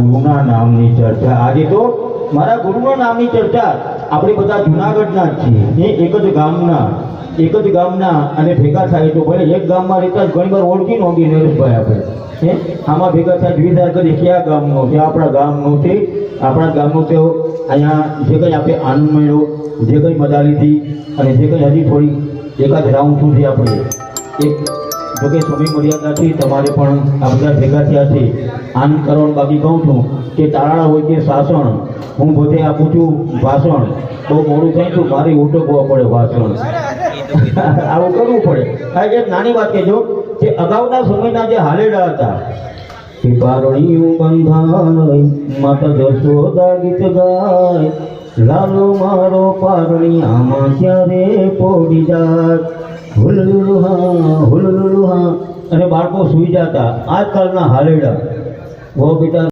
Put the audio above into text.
ગુરુના નામની ચર્ચા। આજે તો મારા ગુરુના નામની ચર્ચા। આપણે બધા જુનાગઢના જ છીએ, એક જ ગામના અને ભેગા થાય તો ભલે એક ગામમાં રહેતા ઘણી વાર ઓળખી નોંધી નરેશભાઈ આપણે આમાં ભેગા થાય વિચાર કરીએ ક્યાં ગામનો છે, આપણા ગામનો છે। આપણા ગામનો તો અહીંયા જે કંઈ આપણે આનંદ મળ્યો, જે કંઈ મજા લીધી અને જે કંઈ હજી થોડી એકાદ રાઉન્ડ સુધી આપણે એક જોકે સમય મર્યાદાથી તમારે પણ આ બધા ભેગા થયા છે આનંદ કરવાનું। બાકી કહું છું કે તારણા હોય કે શાસન, હું બધે આપું છું ભાષણ, બહુ મોડું થાય તો મારે ઉટકવા પડે ભાષણ આવું કરવું પડે। આ એક નાની વાત કહેજો કે અગાઉના સમયના જે હાલેડા હતા કે પારણીયું બંધાય માતા જશોદા ગીત ગાય, લાલો મારો પારણી આમાં ક્યારે પોડી જાય, હુલુલુહા અને બાળકો સુઈ જતા। આજકાલના હાલેડા બહુ બેટા